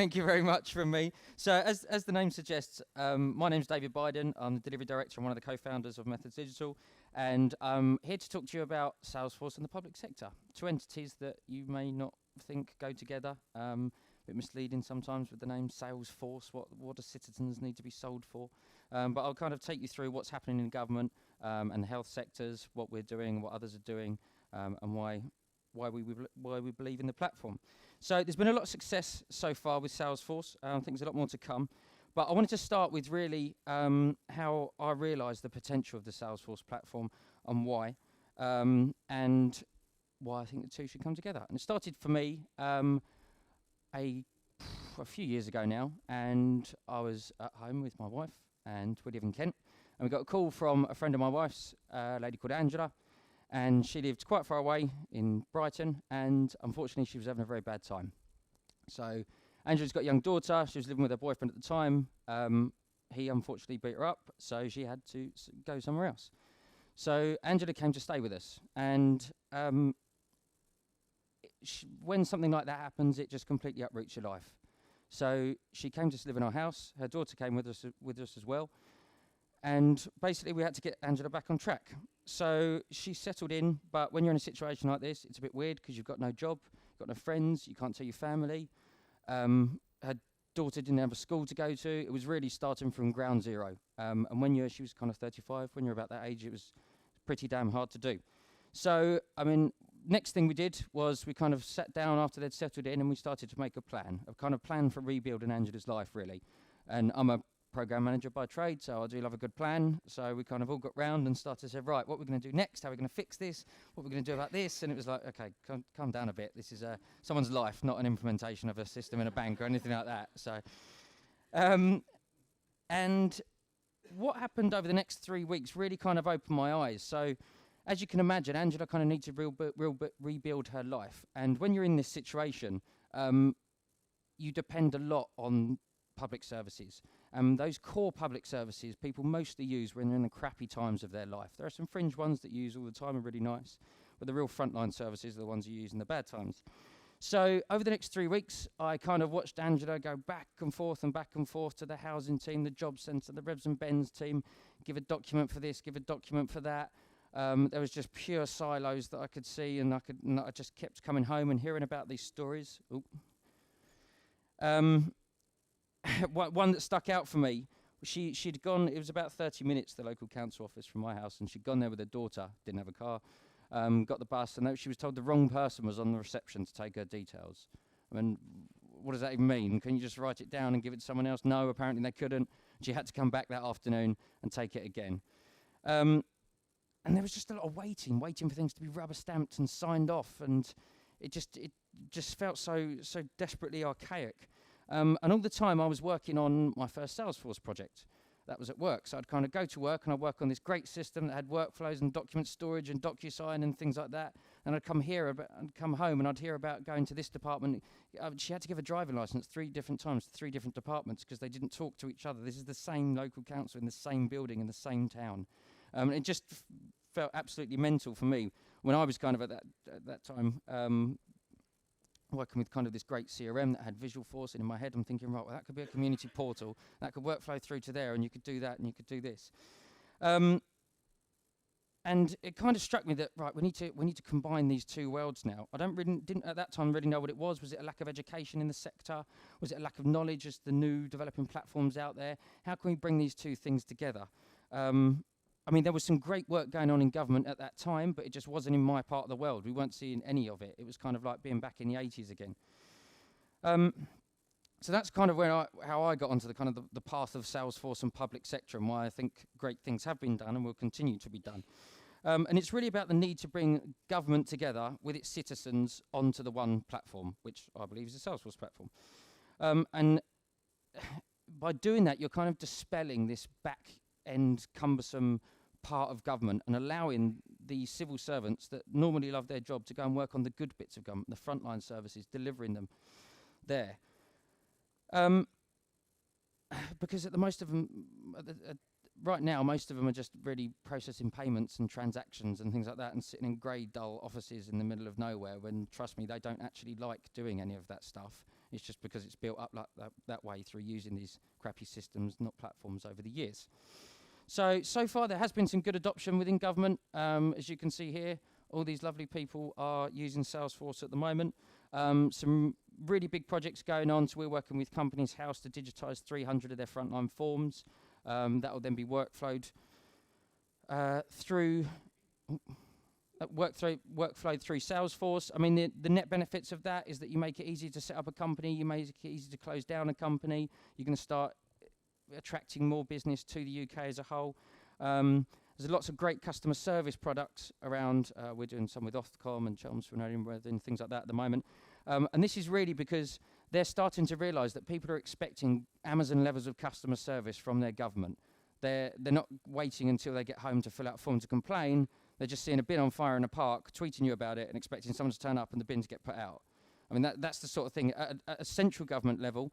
Thank you very much from me. So, as the name suggests, my name's David Biden. I'm the delivery director and one of the co-founders of Methods Digital, and I'm here to talk to you about Salesforce and the public sector. Two entities that you may not think go together. A bit misleading sometimes with the name Salesforce. What do citizens need to be sold for? But I'll kind of take you through what's happening in government and the health sectors, what we're doing, what others are doing, and why we believe in the platform. So there's been a lot of success so far with Salesforce. I think there's a lot more to come. But I wanted to start with really how I realised the potential of the Salesforce platform and why I think the two should come together. And it started for me a few years ago now, and I was at home with my wife, and we live in Kent, and we got a call from a friend of my wife's, a lady called Angela, and she lived quite far away in Brighton, and unfortunately she was having a very bad time. So Angela's got a young daughter. She was living with her boyfriend at the time. He unfortunately beat her up, so she had to go somewhere else. So Angela came to stay with us, and when something like that happens, it just completely uproots your life. So she came to live in our house. Her daughter came with us as well. And basically we had to get Angela back on track. So she settled in, but when you're in a situation like this, it's a bit weird because you've got no job, you've got no friends, you can't tell your family. Her daughter didn't have a school to go to. It was really starting from ground zero. And she was kind of 35, when you're about that age, it was pretty damn hard to do. So, next thing we did was we kind of sat down after they'd settled in and we started to make a kind of plan for rebuilding Angela's life, really. And I'm a program manager by trade, so I do love a good plan. So we kind of all got round and started to say, right, what we're going to do next, how are we going to fix this, what we're going to do about this. And it was like, okay, calm down a bit. This is someone's life, not an implementation of a system in a bank or anything like that. So, and what happened over the next 3 weeks really kind of opened my eyes. So, as you can imagine, Angela kind of needs to rebuild her life. And when you're in this situation, you depend a lot on public services. Those core public services people mostly use when they're in the crappy times of their life. There are some fringe ones that you use all the time and really nice, but the real frontline services are the ones you use in the bad times. So over the next 3 weeks, I kind of watched Angela go back and forth to the housing team, the job centre, the Revs and Bens team, give a document for this, give a document for that. There was just pure silos that I could see, and I just kept coming home and hearing about these stories. One that stuck out for me, she'd gone, it was about 30 minutes to the local council office from my house, and she'd gone there with her daughter, didn't have a car, got the bus, and she was told the wrong person was on the reception to take her details. What does that even mean? Can you just write it down and give it to someone else? No, apparently they couldn't. She had to come back that afternoon and take it again. And there was just a lot of waiting for things to be rubber stamped and signed off, and it just felt so desperately archaic. And all the time I was working on my first Salesforce project. That was at work. So I'd kind of go to work and I'd work on this great system that had workflows and document storage and DocuSign and things like that. And I'd come home and I'd hear about going to this department. She had to give a driving license 3 different times to 3 different departments because they didn't talk to each other. This is the same local council in the same building in the same town. It just felt absolutely mental for me when I was kind of at that time working with kind of this great CRM that had Visualforce, and in my head I'm thinking, right, well, that could be a community portal, that could workflow through to there, and you could do that, and you could do this. And it kind of struck me that, right, we need to combine these two worlds now. I didn't at that time really know what it was. Was it a lack of education in the sector? Was it a lack of knowledge as the new developing platforms out there? How can we bring these two things together? There was some great work going on in government at that time, but it just wasn't in my part of the world. We weren't seeing any of it. It was kind of like being back in the 80s again. So that's kind of how I got onto the path of Salesforce and public sector, and why I think great things have been done and will continue to be done. And it's really about the need to bring government together with its citizens onto the one platform, which I believe is the Salesforce platform. And by doing that, you're kind of dispelling this back-end cumbersome part of government and allowing the civil servants that normally love their job to go and work on the good bits of government, the frontline services, delivering them there. Because right now, most of them are just really processing payments and transactions and things like that, and sitting in grey, dull offices in the middle of nowhere when, trust me, they don't actually like doing any of that stuff. It's just because it's built up like that way through using these crappy systems, not platforms, over the years. So far there has been some good adoption within government. As you can see here, all these lovely people are using Salesforce at the moment. Some really big projects going on. So we're working with Companies House to digitise 300 of their frontline forms. That will then be workflowed through Salesforce. I mean, the net benefits of that is that you make it easy to set up a company, you make it easy to close down a company, you're going to start attracting more business to the UK as a whole. There's lots of great customer service products around. We're doing some with Ofcom and Chelmsford and things like that at the moment. And this is really because they're starting to realise that people are expecting Amazon levels of customer service from their government. They're not waiting until they get home to fill out a form to complain. They're just seeing a bin on fire in a park, tweeting you about it, and expecting someone to turn up and the bins get put out. I mean, that's the sort of thing. At a central government level,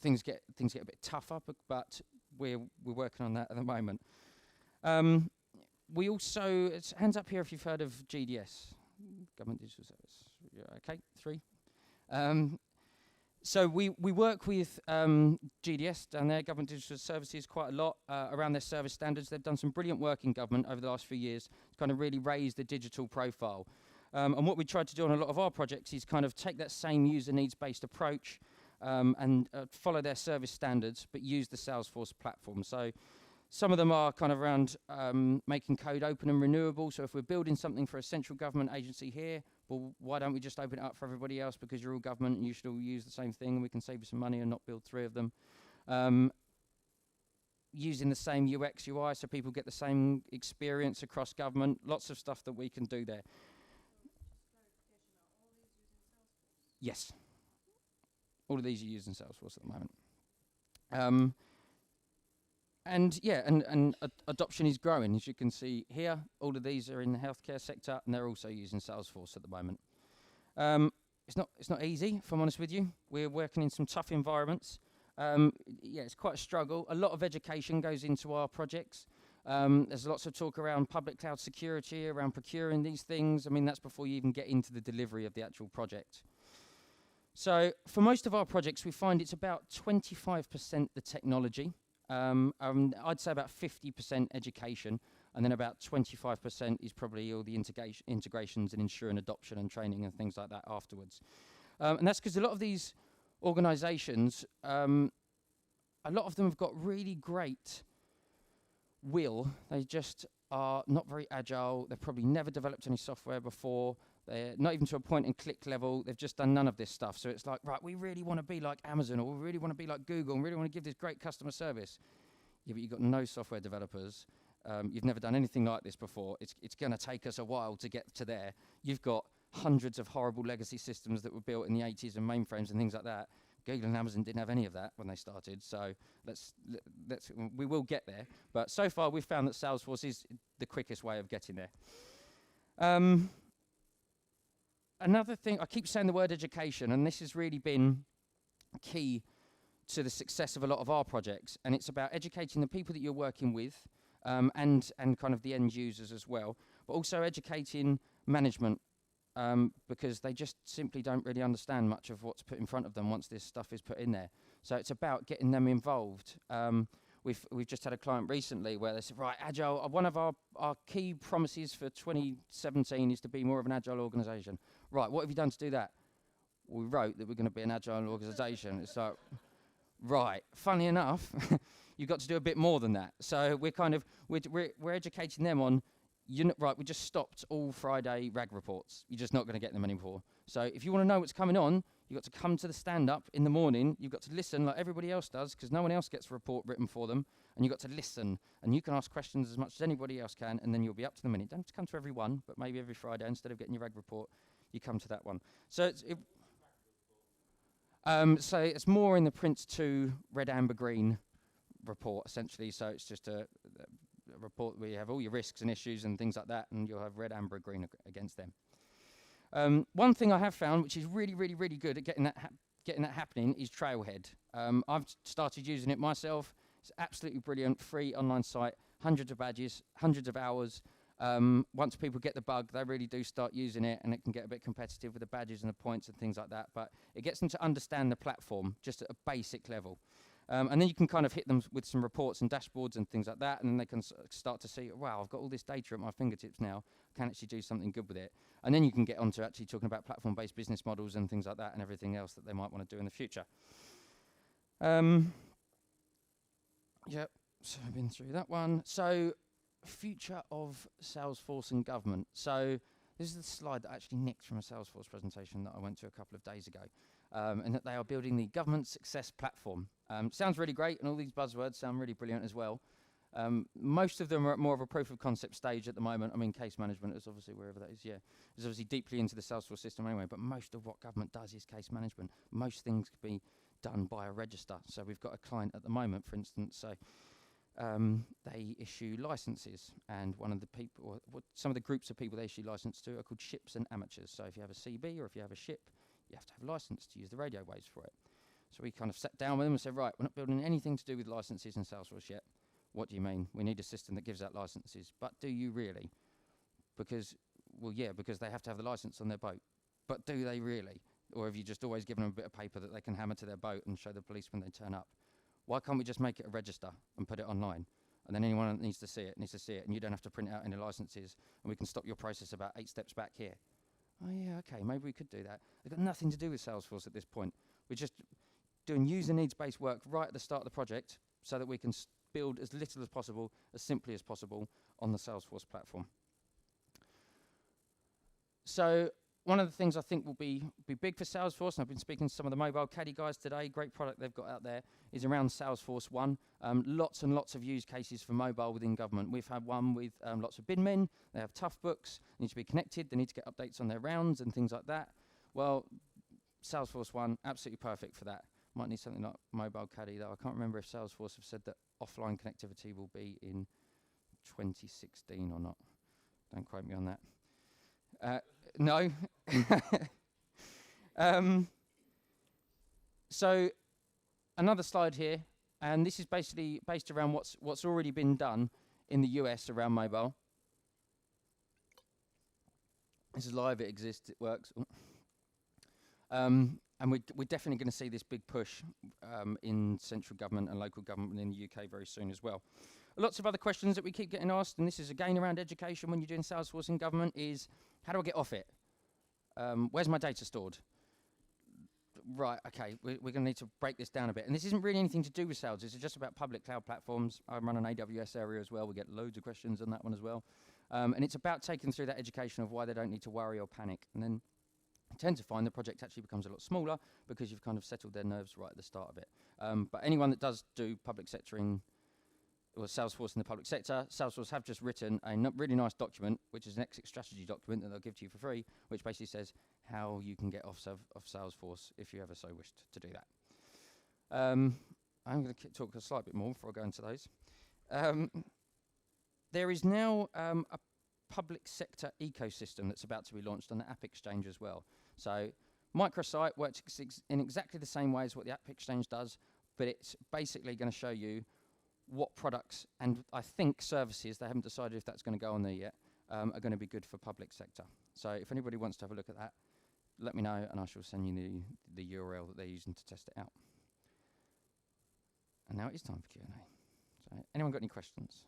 things get a bit tougher, but we're working on that at the moment. We also, it's hands up here if you've heard of GDS, Government Digital Service. Yeah, okay, 3. So we work with GDS down there, Government Digital Services, quite a lot around their service standards. They've done some brilliant work in government over the last few years to kind of really raise the digital profile. And what we tried to do on a lot of our projects is kind of take that same user needs-based approach and follow their service standards, but use the Salesforce platform. So some of them are kind of around making code open and renewable. So if we're building something for a central government agency here, well, why don't we just open it up for everybody else, because you're all government and you should all use the same thing and we can save you some money and not build 3 of them. Using the same UX, UI, so people get the same experience across government. Lots of stuff that we can do there. Yes. All of these are using Salesforce at the moment. And adoption is growing, as you can see here. All of these are in the healthcare sector, and they're also using Salesforce at the moment. It's not easy, if I'm honest with you. We're working in some tough environments. It's quite a struggle. A lot of education goes into our projects. There's lots of talk around public cloud security, around procuring these things. I mean, that's before you even get into the delivery of the actual project. So for most of our projects, we find it's about 25% the technology. I'd say about 50% education, and then about 25% is probably all the integrations and ensuring adoption and training and things like that afterwards. And that's because a lot of these organisations, a lot of them have got really great will. They just are not very agile. They've probably never developed any software before. They're not even to a point and click level. They've just done none of this stuff. So it's like, right, we really want to be like Amazon, or we really want to be like Google, and really want to give this great customer service. Yeah, but you've got no software developers. You've never done anything like this before. It's going to take us a while to get to there. You've got hundreds of horrible legacy systems that were built in the 80s and mainframes and things like that. Google and Amazon didn't have any of that when they started. So we will get there. But so far, we've found that Salesforce is the quickest way of getting there. Another thing, I keep saying the word education, and this has really been key to the success of a lot of our projects, and it's about educating the people that you're working with and kind of the end users as well, but also educating management because they just simply don't really understand much of what's put in front of them once this stuff is put in there. So it's about getting them involved. We've just had a client recently where they said, right, Agile, one of our key promises for 2017 is to be more of an Agile organisation. Right, what have you done to do that? We wrote that we're going to be an Agile organisation. It's like, right, funny enough, you've got to do a bit more than that. So we're educating them on, right, we just stopped all Friday RAG reports. You're just not going to get them anymore. So if you want to know what's coming on, you've got to come to the stand-up in the morning. You've got to listen like everybody else does, because no one else gets a report written for them. And you've got to listen. And you can ask questions as much as anybody else can, and then you'll be up to the minute. Don't have to come to every one, but maybe every Friday, instead of getting your RAG report, you come to that one. So it's more in the Prince 2 red, amber, green report, essentially. So it's just a report where you have all your risks and issues and things like that, and you'll have red, amber, green against them. One thing I have found, which is really, really, really good at getting that happening, is Trailhead. I've started using it myself. It's absolutely brilliant, free online site, hundreds of badges, hundreds of hours. Once people get the bug, they really do start using it, and it can get a bit competitive with the badges and the points and things like that. But it gets them to understand the platform just at a basic level. And then you can kind of hit them with some reports and dashboards and things like that, and then they can start to see, wow, I've got all this data at my fingertips now. I can actually do something good with it. And then you can get on to actually talking about platform-based business models and things like that and everything else that they might want to do in the future. Yep, so I've been through that one. So, future of Salesforce and government. So, this is the slide that I actually nicked from a Salesforce presentation that I went to a couple of days ago. And that they are building the government success platform. Sounds really great, and all these buzzwords sound really brilliant as well. Most of them are at more of a proof of concept stage at the moment. I mean, case management is obviously wherever that is, is obviously deeply into the Salesforce system anyway, but most of what government does is case management. Most things can be done by a register. So we've got a client at the moment, for instance, so they issue licenses, and one of the people, or some of the groups of people they issue license to are called ships and amateurs. So if you have a CB or if you have a ship, you have to have a license to use the radio waves for it. So we kind of sat down with them and said, right, we're not building anything to do with licenses in Salesforce yet. What do you mean? We need a system that gives out licenses. But do you really? Because, well, yeah, because they have to have the license on their boat. But do they really? Or have you just always given them a bit of paper that they can hammer to their boat and show the police when they turn up? Why can't we just make it a register and put it online? And then anyone that needs to see it, and you don't have to print out any licenses, and we can stop your process about 8 steps back here. Oh yeah, okay, maybe we could do that. They've got nothing to do with Salesforce at this point. We're just doing user needs-based work right at the start of the project so that we can build as little as possible, as simply as possible on the Salesforce platform. So one of the things I think will be big for Salesforce, and I've been speaking to some of the mobile Caddy guys today, great product they've got out there, is around Salesforce One. Lots and lots of use cases for mobile within government. We've had one with lots of binmen. They have tough books, need to be connected, they need to get updates on their rounds and things like that. Well, Salesforce One, absolutely perfect for that. Might need something like mobile Caddy, though. I can't remember if Salesforce have said that offline connectivity will be in 2016 or not. Don't quote me on that. No. So another slide here, and this is basically based around what's already been done in the US around mobile. This is live, it exists, it works. And we're definitely going to see this big push in central government and local government in the UK very soon as well. Lots of other questions that we keep getting asked, and this is again around education when you're doing Salesforce in government, is how do I get off it? Where's my data stored? Right, okay, we're going to need to break this down a bit. And this isn't really anything to do with sales, this is just about public cloud platforms. I run an AWS area as well, we get loads of questions on that one as well. And it's about taking through that education of why they don't need to worry or panic. And then you tend to find the project actually becomes a lot smaller because you've kind of settled their nerves right at the start of it. But anyone that does do public sector or Salesforce in the public sector, Salesforce have just written a really nice document, which is an exit strategy document that they'll give to you for free, which basically says how you can get off Salesforce if you ever so wished to do that. I'm going to talk a slight bit more before I go into those. There is now a public sector ecosystem that's about to be launched on the App Exchange as well. So microsite works in exactly the same way as what the App Exchange does, but it's basically going to show you what products and I think services, they haven't decided if that's going to go on there yet, are going to be good for public sector. So if anybody wants to have a look at that, let me know and I shall send you the URL that they're using to test it out. And now it is time for Q&A. So anyone got any questions?